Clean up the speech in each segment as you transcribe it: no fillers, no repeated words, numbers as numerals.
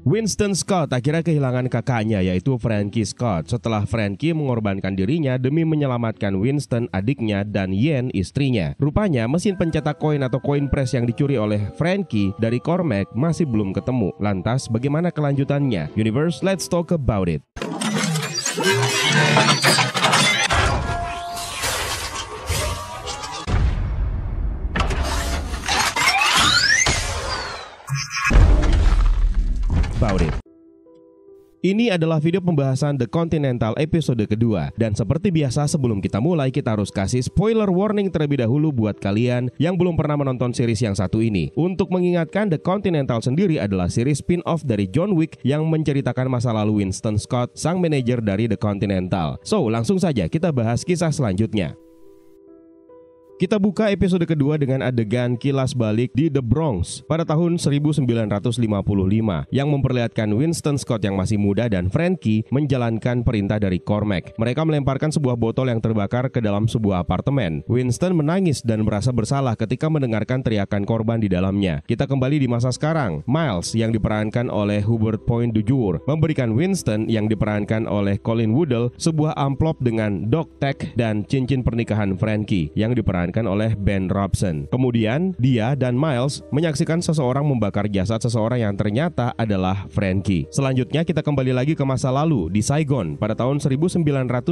Winston Scott akhirnya kehilangan kakaknya yaitu Frankie Scott setelah Frankie mengorbankan dirinya demi menyelamatkan Winston adiknya dan Yen istrinya. Rupanya mesin pencetak koin atau koin press yang dicuri oleh Frankie dari Cormac masih belum ketemu. Lantas bagaimana kelanjutannya? Universe, let's talk about it. Ini adalah video pembahasan The Continental episode kedua. Dan seperti biasa sebelum kita mulai kita harus kasih spoiler warning terlebih dahulu buat kalian yang belum pernah menonton series yang satu ini. Untuk mengingatkan, The Continental sendiri adalah series spin-off dari John Wick yang menceritakan masa lalu Winston Scott, sang manajer dari The Continental. So, langsung saja kita bahas kisah selanjutnya. Kita buka episode kedua dengan adegan kilas balik di The Bronx pada tahun 1955 yang memperlihatkan Winston Scott yang masih muda dan Frankie menjalankan perintah dari Cormac. Mereka melemparkan sebuah botol yang terbakar ke dalam sebuah apartemen. Winston menangis dan merasa bersalah ketika mendengarkan teriakan korban di dalamnya. Kita kembali di masa sekarang. Miles yang diperankan oleh Hubert Point du Jour memberikan Winston yang diperankan oleh Colin Woodle sebuah amplop dengan dog tag dan cincin pernikahan Frankie yang diperankan oleh Ben Robson. Kemudian dia dan Miles menyaksikan seseorang membakar jasad seseorang yang ternyata adalah Frankie. Selanjutnya kita kembali lagi ke masa lalu di Saigon pada tahun 1973.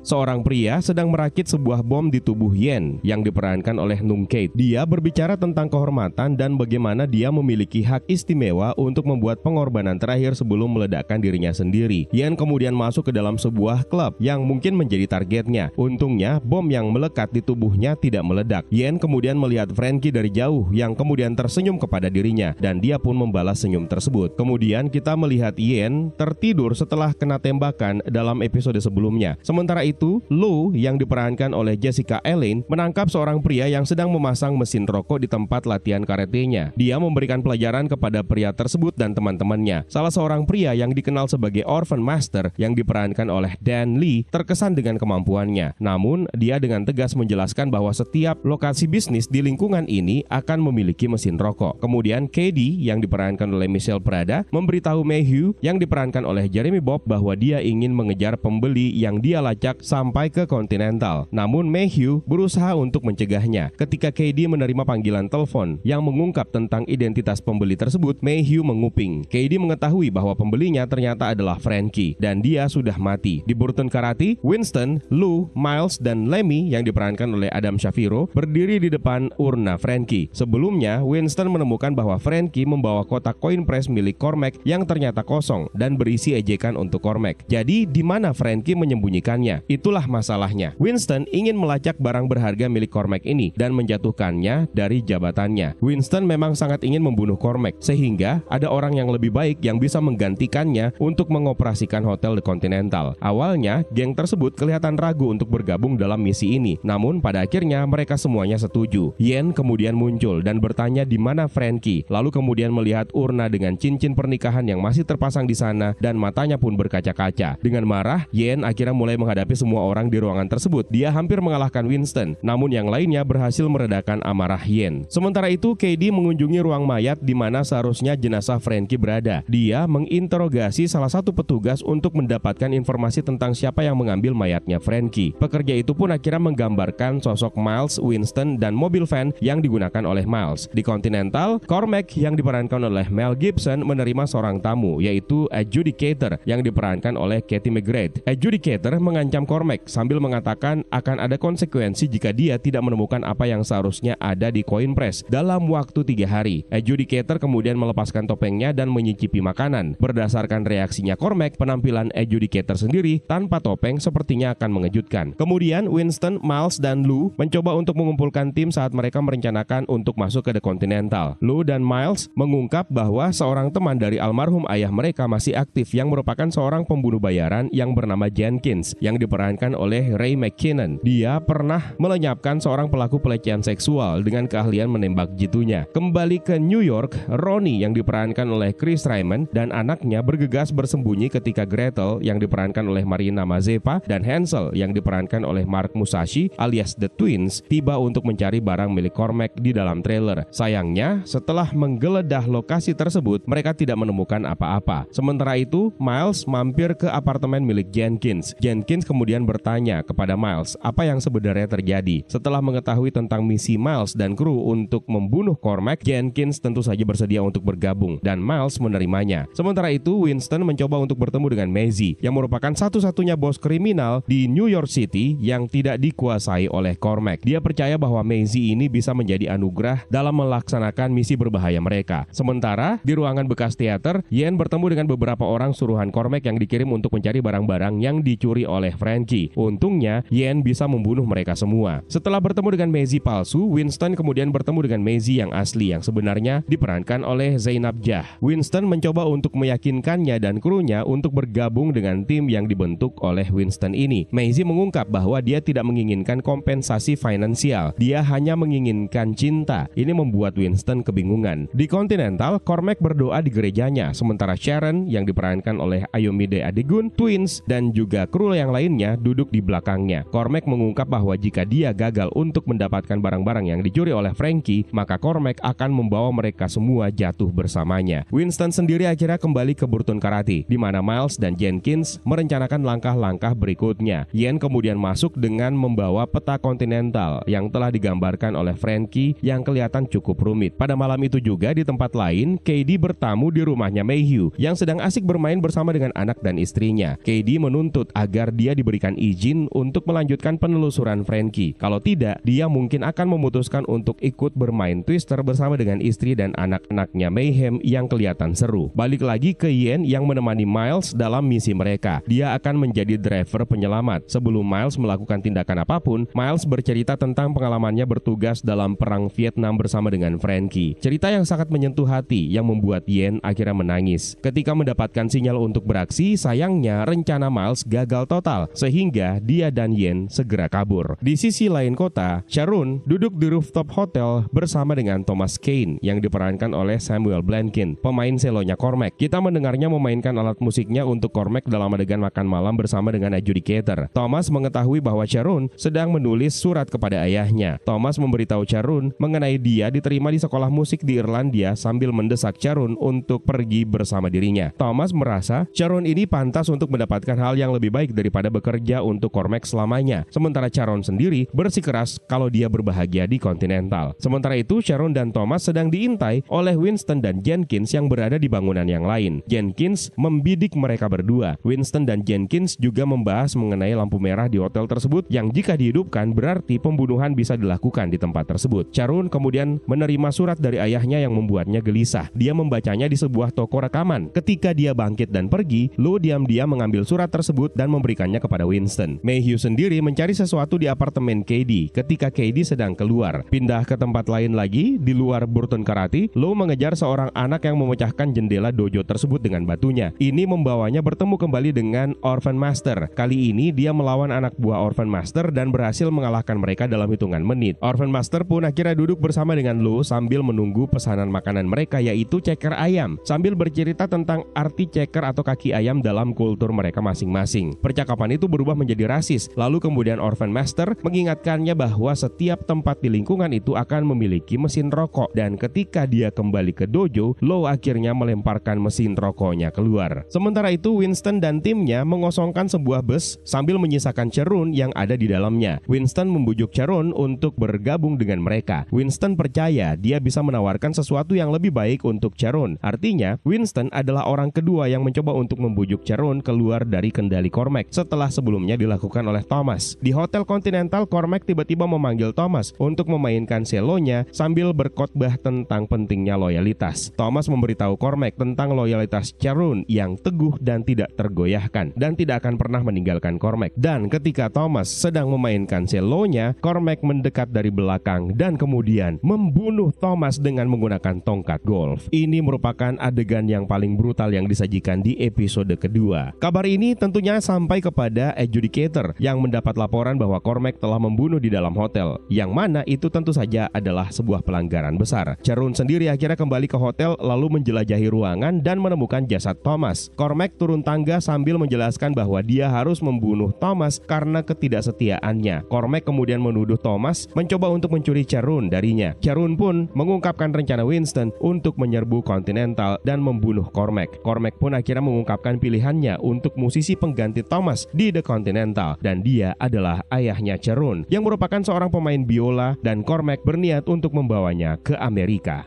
Seorang pria sedang merakit sebuah bom di tubuh Yen yang diperankan oleh Nung Kate. Dia berbicara tentang kehormatan dan bagaimana dia memiliki hak istimewa untuk membuat pengorbanan terakhir sebelum meledakkan dirinya sendiri. Yen kemudian masuk ke dalam sebuah klub yang mungkin menjadi targetnya. Untungnya bom yang melekat di tubuhnya tidak meledak. Yen kemudian melihat Frankie dari jauh yang kemudian tersenyum kepada dirinya dan dia pun membalas senyum tersebut. Kemudian kita melihat Yen tertidur setelah kena tembakan dalam episode sebelumnya. Sementara itu, Lou yang diperankan oleh Jessica Elaine menangkap seorang pria yang sedang memasang mesin rokok di tempat latihan karatenya. Dia memberikan pelajaran kepada pria tersebut dan teman-temannya. Salah seorang pria yang dikenal sebagai Orphan Master yang diperankan oleh Dan Lee terkesan dengan kemampuannya. Namun, dia dengan tegas menjelaskan bahwa setiap lokasi bisnis di lingkungan ini akan memiliki mesin rokok. Kemudian Katie yang diperankan oleh Michelle Prada memberitahu Mayhew yang diperankan oleh Jeremy Bobb bahwa dia ingin mengejar pembeli yang dia lacak sampai ke Continental. Namun Mayhew berusaha untuk mencegahnya. Ketika Katie menerima panggilan telepon yang mengungkap tentang identitas pembeli tersebut, Mayhew menguping. Katie mengetahui bahwa pembelinya ternyata adalah Frankie dan dia sudah mati. Di Burton Karate, Winston, Lou, Miles, dan Lemmy yang diperankan oleh Adam Shapiro berdiri di depan urna Frankie. Sebelumnya, Winston menemukan bahwa Frankie membawa kotak koin press milik Cormac yang ternyata kosong dan berisi ejekan untuk Cormac. Jadi, di mana Frankie menyembunyikannya? Itulah masalahnya. Winston ingin melacak barang berharga milik Cormac ini dan menjatuhkannya dari jabatannya. Winston memang sangat ingin membunuh Cormac, sehingga ada orang yang lebih baik yang bisa menggantikannya untuk mengoperasikan Hotel The Continental. Awalnya, geng tersebut kelihatan ragu untuk bergabung dalam misi ini. Namun pada akhirnya mereka semuanya setuju. Yen kemudian muncul dan bertanya di mana Frankie. Lalu kemudian melihat urna dengan cincin pernikahan yang masih terpasang di sana dan matanya pun berkaca-kaca. Dengan marah, Yen akhirnya mulai menghadapi semua orang di ruangan tersebut. Dia hampir mengalahkan Winston, namun yang lainnya berhasil meredakan amarah Yen. Sementara itu, Katie mengunjungi ruang mayat di mana seharusnya jenazah Frankie berada. Dia menginterogasi salah satu petugas untuk mendapatkan informasi tentang siapa yang mengambil mayatnya Frankie. Pekerja itu pun akhirnya menggambarkan sosok Miles, Winston, dan mobil van yang digunakan oleh Miles. Di Continental, Cormac yang diperankan oleh Mel Gibson menerima seorang tamu, yaitu adjudicator yang diperankan oleh Kathy McGrath. Adjudicator mengancam Cormac sambil mengatakan akan ada konsekuensi jika dia tidak menemukan apa yang seharusnya ada di coin press dalam waktu 3 hari. Adjudicator kemudian melepaskan topengnya dan menyicipi makanan. Berdasarkan reaksinya Cormac, penampilan adjudicator sendiri tanpa topeng sepertinya akan mengejutkan. Kemudian Winston, Miles, dan Lou mencoba untuk mengumpulkan tim saat mereka merencanakan untuk masuk ke The Continental. Lou dan Miles mengungkap bahwa seorang teman dari almarhum ayah mereka masih aktif yang merupakan seorang pembunuh bayaran yang bernama Jenkins yang diperankan oleh Ray McKinnon. Dia pernah melenyapkan seorang pelaku pelecehan seksual dengan keahlian menembak jitunya. Kembali ke New York, Ronnie yang diperankan oleh Chris Raymond dan anaknya bergegas bersembunyi ketika Gretel yang diperankan oleh Marina Mazepa dan Hansel yang diperankan oleh Mark Musashi alias alias The Twins tiba untuk mencari barang milik Cormac di dalam trailer. Sayangnya, setelah menggeledah lokasi tersebut, mereka tidak menemukan apa-apa. Sementara itu, Miles mampir ke apartemen milik Jenkins. Jenkins kemudian bertanya kepada Miles apa yang sebenarnya terjadi. Setelah mengetahui tentang misi Miles dan kru untuk membunuh Cormac, Jenkins tentu saja bersedia untuk bergabung dan Miles menerimanya. Sementara itu, Winston mencoba untuk bertemu dengan Maisie yang merupakan satu-satunya bos kriminal di New York City yang tidak dikuasai oleh Cormac. Dia percaya bahwa Maisie ini bisa menjadi anugerah dalam melaksanakan misi berbahaya mereka. Sementara di ruangan bekas teater, Yen bertemu dengan beberapa orang suruhan Cormac yang dikirim untuk mencari barang-barang yang dicuri oleh Frankie. Untungnya, Yen bisa membunuh mereka semua. Setelah bertemu dengan Maisie palsu, Winston kemudian bertemu dengan Maisie yang asli yang sebenarnya diperankan oleh Zainab Jah. Winston mencoba untuk meyakinkannya dan krunya untuk bergabung dengan tim yang dibentuk oleh Winston ini. Maisie mengungkap bahwa dia tidak menginginkan kompensasi finansial, dia hanya menginginkan cinta. Ini membuat Winston kebingungan. Di Continental, Cormac berdoa di gerejanya, sementara Sharon yang diperankan oleh Ayomide Adegun, Twins, dan juga kru yang lainnya duduk di belakangnya. Cormac mengungkap bahwa jika dia gagal untuk mendapatkan barang-barang yang dicuri oleh Frankie, maka Cormac akan membawa mereka semua jatuh bersamanya. Winston sendiri akhirnya kembali ke Burton Karate, di mana Miles dan Jenkins merencanakan langkah-langkah berikutnya. Yen kemudian masuk dengan membawa peta Continental yang telah digambarkan oleh Frankie yang kelihatan cukup rumit. Pada malam itu juga di tempat lain, Katie bertamu di rumahnya Mayhew yang sedang asik bermain bersama dengan anak dan istrinya. Katie menuntut agar dia diberikan izin untuk melanjutkan penelusuran Frankie. Kalau tidak, dia mungkin akan memutuskan untuk ikut bermain Twister bersama dengan istri dan anak-anaknya Mayhem yang kelihatan seru. Balik lagi ke Yen yang menemani Miles dalam misi mereka. Dia akan menjadi driver penyelamat. Sebelum Miles melakukan tindakan apapun, Miles bercerita tentang pengalamannya bertugas dalam perang Vietnam bersama dengan Frankie. Cerita yang sangat menyentuh hati yang membuat Yen akhirnya menangis. Ketika mendapatkan sinyal untuk beraksi, sayangnya rencana Miles gagal total sehingga dia dan Yen segera kabur. Di sisi lain kota, Sharon duduk di rooftop hotel bersama dengan Thomas Kane yang diperankan oleh Samuel Blankin, pemain selonya Cormac. Kita mendengarnya memainkan alat musiknya untuk Cormac dalam adegan makan malam bersama dengan adjudicator. Thomas mengetahui bahwa Sharon sedang menulis surat kepada ayahnya. Thomas memberitahu Sharon mengenai dia diterima di sekolah musik di Irlandia sambil mendesak Sharon untuk pergi bersama dirinya. Thomas merasa Sharon ini pantas untuk mendapatkan hal yang lebih baik daripada bekerja untuk Cormac selamanya. Sementara Sharon sendiri bersikeras kalau dia berbahagia di Continental. Sementara itu, Sharon dan Thomas sedang diintai oleh Winston dan Jenkins yang berada di bangunan yang lain. Jenkins membidik mereka berdua. Winston dan Jenkins juga membahas mengenai lampu merah di hotel tersebut yang jika dihidupkan berarti pembunuhan bisa dilakukan di tempat tersebut. Sharon kemudian menerima surat dari ayahnya yang membuatnya gelisah. Dia membacanya di sebuah toko rekaman. Ketika dia bangkit dan pergi, Lou diam-diam mengambil surat tersebut dan memberikannya kepada Winston. Mayhew sendiri mencari sesuatu di apartemen Katie ketika Katie sedang keluar. Pindah ke tempat lain lagi, di luar Burton Karate, Lou mengejar seorang anak yang memecahkan jendela dojo tersebut dengan batunya. Ini membawanya bertemu kembali dengan Orphan Master. Kali ini dia melawan anak buah Orphan Master dan berhasil mengalahkan mereka dalam hitungan menit. Orphan Master pun akhirnya duduk bersama dengan Lou sambil menunggu pesanan makanan mereka, yaitu ceker ayam, sambil bercerita tentang arti ceker atau kaki ayam dalam kultur mereka masing-masing. Percakapan itu berubah menjadi rasis. Lalu kemudian Orphan Master mengingatkannya bahwa setiap tempat di lingkungan itu akan memiliki mesin rokok, dan ketika dia kembali ke dojo, Lou akhirnya melemparkan mesin rokoknya keluar. Sementara itu, Winston dan timnya mengosongkan sebuah bus sambil menyisakan Sharon yang ada di dalamnya. Winston membujuk Sharon untuk bergabung dengan mereka. Winston percaya dia bisa menawarkan sesuatu yang lebih baik untuk Sharon. Artinya, Winston adalah orang kedua yang mencoba untuk membujuk Sharon keluar dari kendali Cormac setelah sebelumnya dilakukan oleh Thomas. Di Hotel Continental, Cormac tiba-tiba memanggil Thomas untuk memainkan selonya sambil berkhotbah tentang pentingnya loyalitas. Thomas memberitahu Cormac tentang loyalitas Sharon yang teguh dan tidak tergoyahkan dan tidak akan pernah meninggalkan Cormac. Dan ketika Thomas sedang memainkan selonya, Cormac mendekat dari belakang dan kemudian membunuh Thomas dengan menggunakan tongkat golf. Ini merupakan adegan yang paling brutal yang disajikan di episode kedua. Kabar ini tentunya sampai kepada adjudicator yang mendapat laporan bahwa Cormac telah membunuh di dalam hotel, yang mana itu tentu saja adalah sebuah pelanggaran besar. Sharon sendiri akhirnya kembali ke hotel lalu menjelajahi ruangan dan menemukan jasad Thomas. Cormac turun tangga sambil menjelaskan bahwa dia harus membunuh Thomas karena ketidaksetiaannya. Cormac kemudian menuduh Thomas mencoba untuk mencuri Cherun darinya. Cherun pun mengungkapkan rencana Winston untuk menyerbu Continental dan membunuh Cormac. Cormac pun akhirnya mengungkapkan pilihannya untuk musisi pengganti Thomas di The Continental, dan dia adalah ayahnya Cherun yang merupakan seorang pemain biola, dan Cormac berniat untuk membawanya ke Amerika.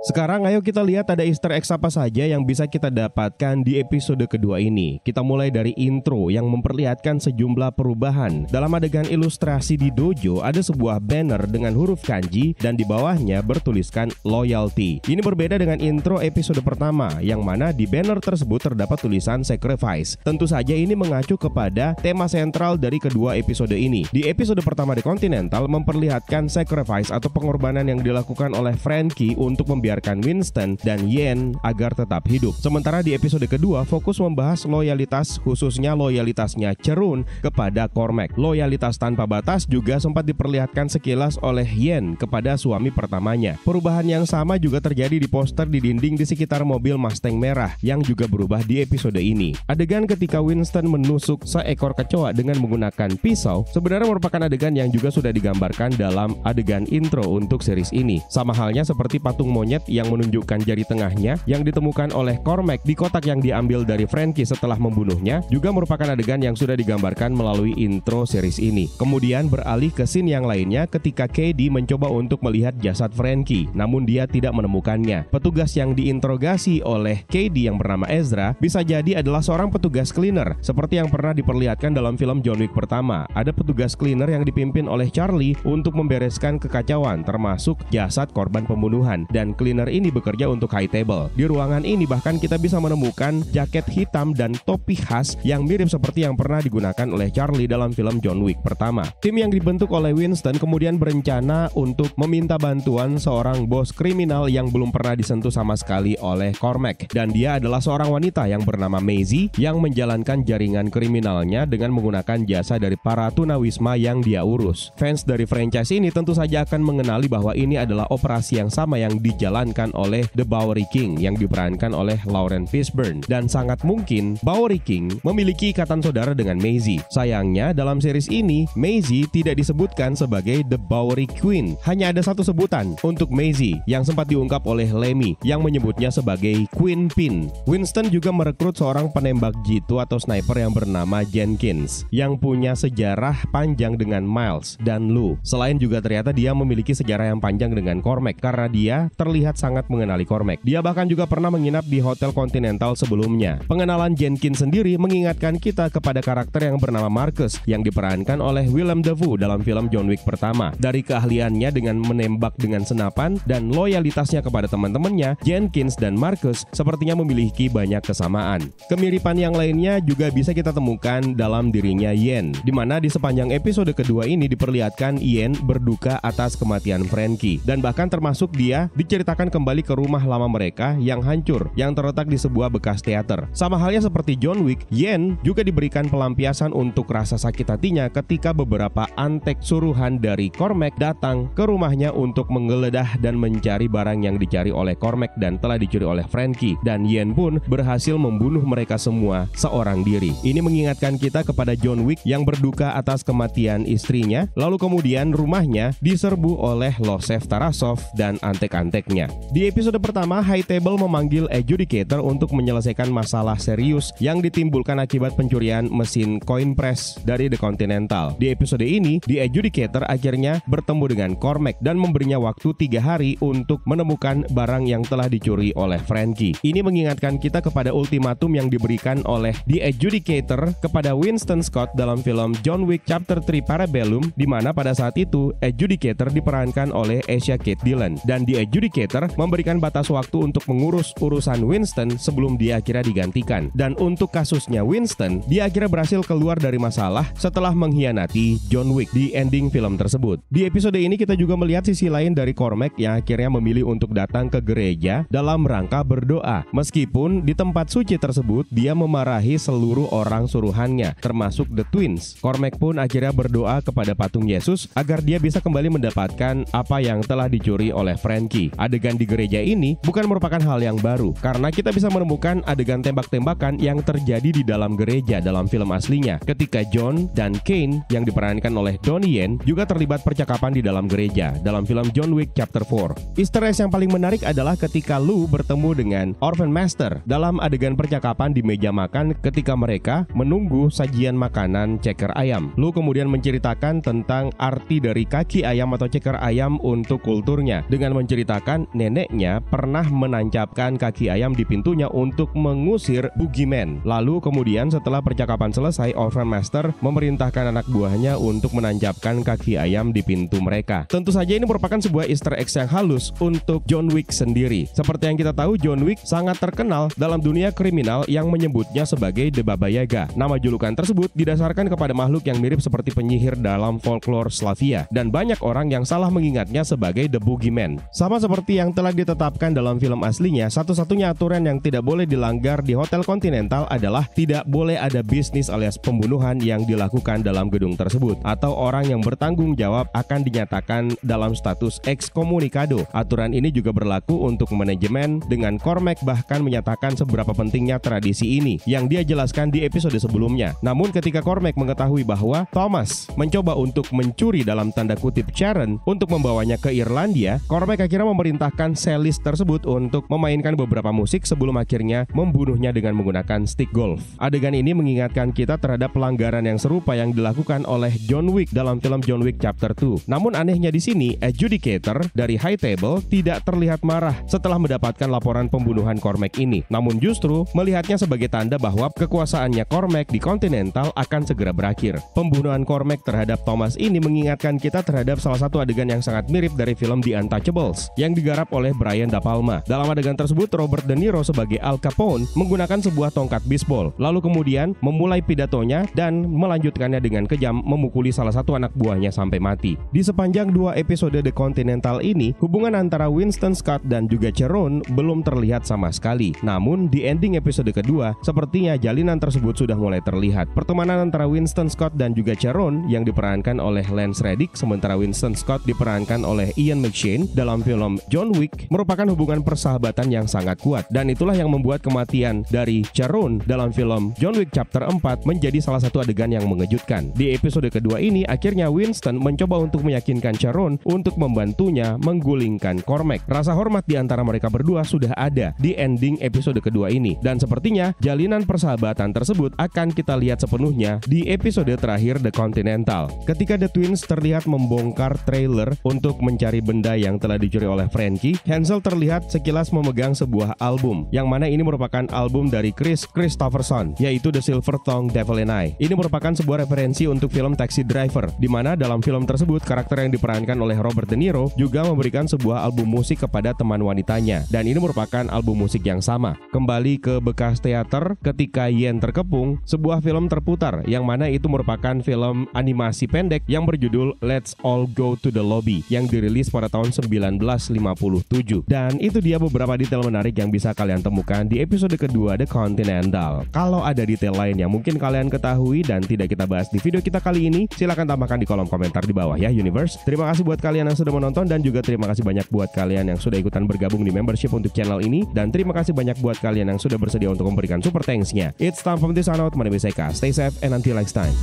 Sekarang ayo kita lihat ada easter egg apa saja yang bisa kita dapatkan di episode kedua ini. Kita mulai dari intro yang memperlihatkan sejumlah perubahan. Dalam adegan ilustrasi di dojo ada sebuah banner dengan huruf kanji dan di bawahnya bertuliskan loyalty. Ini berbeda dengan intro episode pertama yang mana di banner tersebut terdapat tulisan sacrifice. Tentu saja ini mengacu kepada tema sentral dari kedua episode ini. Di episode pertama The Continental memperlihatkan sacrifice atau pengorbanan yang dilakukan oleh Frankie untuk membiarkan Winston dan Yen agar tetap hidup. Sementara di episode kedua fokus membahas loyalitas, khususnya loyalitasnya Cherun kepada Cormac. Loyalitas tanpa batas juga sempat diperlihatkan sekilas oleh Yen kepada suami pertamanya. Perubahan yang sama juga terjadi di poster di dinding di sekitar mobil Mustang merah yang juga berubah di episode ini. Adegan ketika Winston menusuk seekor kecoa dengan menggunakan pisau sebenarnya merupakan adegan yang juga sudah digambarkan dalam adegan intro untuk series ini. Sama halnya seperti patung monyet yang menunjukkan jari tengahnya yang ditemukan oleh Cormac di kotak yang diambil dari Frankie setelah membunuhnya juga merupakan adegan yang sudah digambarkan melalui intro series ini. Kemudian beralih ke scene yang lainnya ketika KD mencoba untuk melihat jasad Frankie, namun dia tidak menemukannya. Petugas yang diinterogasi oleh KD yang bernama Ezra bisa jadi adalah seorang petugas cleaner seperti yang pernah diperlihatkan dalam film John Wick pertama. Ada petugas cleaner yang dipimpin oleh Charlie untuk membereskan kekacauan termasuk jasad korban pembunuhan, dan cleaner ini bekerja untuk High Table. Di ruangan ini bahkan kita bisa menemukan jaket hitam dan topi khas yang mirip seperti yang pernah digunakan oleh Charlie dalam film John Wick pertama. Tim yang dibentuk oleh Winston kemudian berencana untuk meminta bantuan seorang bos kriminal yang belum pernah disentuh sama sekali oleh Cormac, dan dia adalah seorang wanita yang bernama Maisie yang menjalankan jaringan kriminalnya dengan menggunakan jasa dari para tunawisma yang dia urus. Fans dari franchise ini tentu saja akan mengenali bahwa ini adalah operasi yang sama yang dijalankan oleh The Bowery King yang diperankan oleh Lauren Fishburne, dan sangat mungkin Bowery King memiliki ikatan saudara dengan Maisie. Sayangnya dalam series ini Maisie tidak disebutkan sebagai The Bowery Queen, hanya ada satu sebutan untuk Maisie yang sempat diungkap oleh Lemmy yang menyebutnya sebagai Queen Pin. Winston juga merekrut seorang penembak jitu atau sniper yang bernama Jenkins yang punya sejarah panjang dengan Miles dan Lou. Selain juga ternyata dia memiliki sejarah yang panjang dengan Cormac karena dia terlihat sangat mengenali Cormac. Dia bahkan juga pernah menginap di Hotel Continental sebelumnya. Pengenalan Jenkins sendiri mengingatkan kita kepada karakter yang bernama Marcus yang diperankan oleh Willem Dafoe dalam film John Wick pertama. Dari keahliannya dengan menembak dengan senapan dan loyalitasnya kepada teman-temannya, Jenkins dan Marcus sepertinya memiliki banyak kesamaan. Kemiripan yang lainnya juga bisa kita temukan dalam dirinya Yen, di mana di sepanjang episode kedua ini diperlihatkan Yen berduka atas kematian Frankie, dan bahkan termasuk dia diceritakan kembali ke rumah lama mereka yang hancur yang terletak di sebuah bekas teater. Sama halnya seperti John Wick, Yen juga diberikan pelampiasan untuk rasa sakit hatinya ketika beberapa antek suruhan dari Cormac datang ke rumahnya untuk menggeledah dan mencari barang yang dicari oleh Cormac dan telah dicuri oleh Frankie, dan Yen pun berhasil membunuh mereka semua seorang diri. Ini mengingatkan kita kepada John Wick yang berduka atas kematian istrinya, lalu kemudian rumahnya diserbu oleh Losef Tarasov dan antek-anteknya. Di episode pertama, High Table memanggil adjudicator untuk menyelesaikan masalah serius yang ditimbulkan akibat pencurian mesin coin press dari The Continental. Di episode ini, The Adjudicator akhirnya bertemu dengan Cormac dan memberinya waktu 3 hari untuk menemukan barang yang telah dicuri oleh Frankie. Ini mengingatkan kita kepada ultimatum yang diberikan oleh The Adjudicator kepada Winston Scott dalam film John Wick Chapter 3 Parabellum, di mana pada saat itu Adjudicator diperankan oleh Asia Kate Dillon, dan The Adjudicator memberikan batas waktu untuk mengurus urusan Winston sebelum dia akhirnya digantikan. Dan untuk kasusnya Winston, dia akhirnya berhasil keluar dari masalah setelah mengkhianati John Wick di ending film tersebut. Di episode ini kita juga melihat sisi lain dari Cormac yang akhirnya memilih untuk datang ke gereja dalam rangka berdoa. Meskipun di tempat suci tersebut dia memarahi seluruh orang suruhannya, termasuk The Twins. Cormac pun akhirnya berdoa kepada patung Yesus agar dia bisa kembali mendapatkan apa yang telah dicuri oleh Frankie. Adegan Adegan di gereja ini bukan merupakan hal yang baru, karena kita bisa menemukan adegan tembak-tembakan yang terjadi di dalam gereja dalam film aslinya, ketika John dan Kane yang diperankan oleh Donnie Yen juga terlibat percakapan di dalam gereja dalam film John Wick Chapter 4. Easter egg yang paling menarik adalah ketika Lou bertemu dengan Orphan Master dalam adegan percakapan di meja makan ketika mereka menunggu sajian makanan ceker ayam. Lou kemudian menceritakan tentang arti dari kaki ayam atau ceker ayam untuk kulturnya dengan menceritakan neneknya pernah menancapkan kaki ayam di pintunya untuk mengusir boogeyman. Lalu kemudian setelah percakapan selesai, Orphan Master memerintahkan anak buahnya untuk menancapkan kaki ayam di pintu mereka. Tentu saja ini merupakan sebuah Easter egg yang halus untuk John Wick sendiri. Seperti yang kita tahu, John Wick sangat terkenal dalam dunia kriminal yang menyebutnya sebagai The Baba Yaga. Nama julukan tersebut didasarkan kepada makhluk yang mirip seperti penyihir dalam folklore Slavia, dan banyak orang yang salah mengingatnya sebagai The Boogeyman. Sama seperti yang telah ditetapkan dalam film aslinya, satu-satunya aturan yang tidak boleh dilanggar di Hotel Continental adalah tidak boleh ada bisnis alias pembunuhan yang dilakukan dalam gedung tersebut, atau orang yang bertanggung jawab akan dinyatakan dalam status excommunicado. Aturan ini juga berlaku untuk manajemen, dengan Cormac bahkan menyatakan seberapa pentingnya tradisi ini yang dia jelaskan di episode sebelumnya. Namun ketika Cormac mengetahui bahwa Thomas mencoba untuk mencuri dalam tanda kutip Sharon untuk membawanya ke Irlandia, Cormac akhirnya memerintahkan selis tersebut untuk memainkan beberapa musik sebelum akhirnya membunuhnya dengan menggunakan stick golf. Adegan ini mengingatkan kita terhadap pelanggaran yang serupa yang dilakukan oleh John Wick dalam film John Wick Chapter 2. Namun anehnya di sini, adjudicator dari High Table tidak terlihat marah setelah mendapatkan laporan pembunuhan Cormac ini. Namun justru melihatnya sebagai tanda bahwa kekuasaannya Cormac di Continental akan segera berakhir. Pembunuhan Cormac terhadap Thomas ini mengingatkan kita terhadap salah satu adegan yang sangat mirip dari film The Untouchables yang digarap oleh Brian De Palma. Dalam adegan tersebut, Robert De Niro sebagai Al Capone menggunakan sebuah tongkat bisbol, lalu kemudian memulai pidatonya dan melanjutkannya dengan kejam memukuli salah satu anak buahnya sampai mati. Di sepanjang 2 episode The Continental ini, hubungan antara Winston Scott dan juga Charon belum terlihat sama sekali. Namun di ending episode kedua, sepertinya jalinan tersebut sudah mulai terlihat. Pertemanan antara Winston Scott dan juga Charon yang diperankan oleh Lance Reddick, sementara Winston Scott diperankan oleh Ian McShane dalam film John Wick, merupakan hubungan persahabatan yang sangat kuat, dan itulah yang membuat kematian dari Charon dalam film John Wick Chapter 4 menjadi salah satu adegan yang mengejutkan. Di episode kedua ini, akhirnya Winston mencoba untuk meyakinkan Charon untuk membantunya menggulingkan Cormac. Rasa hormat di antara mereka berdua sudah ada di ending episode kedua ini, dan sepertinya jalinan persahabatan tersebut akan kita lihat sepenuhnya di episode terakhir The Continental. Ketika The Twins terlihat membongkar trailer untuk mencari benda yang telah dicuri oleh Frankie, Hansel terlihat sekilas memegang sebuah album, yang mana ini merupakan album dari Chris Christopherson, yaitu The Silver Tongue Devil and I. Ini merupakan sebuah referensi untuk film Taxi Driver, di mana dalam film tersebut karakter yang diperankan oleh Robert De Niro juga memberikan sebuah album musik kepada teman wanitanya, dan ini merupakan album musik yang sama. Kembali ke bekas teater, ketika Yen terkepung, sebuah film terputar, yang mana itu merupakan film animasi pendek yang berjudul Let's All Go to the Lobby, yang dirilis pada tahun 1957. Dan itu dia beberapa detail menarik yang bisa kalian temukan di episode kedua The Continental. Kalau ada detail lain yang mungkin kalian ketahui dan tidak kita bahas di video kita kali ini, silahkan tambahkan di kolom komentar di bawah ya Universe. Terima kasih buat kalian yang sudah menonton, dan juga terima kasih banyak buat kalian yang sudah ikutan bergabung di membership untuk channel ini, dan terima kasih banyak buat kalian yang sudah bersedia untuk memberikan super thanks-nya. It's time for me to sign out. My name is Eka. Stay safe and until next time.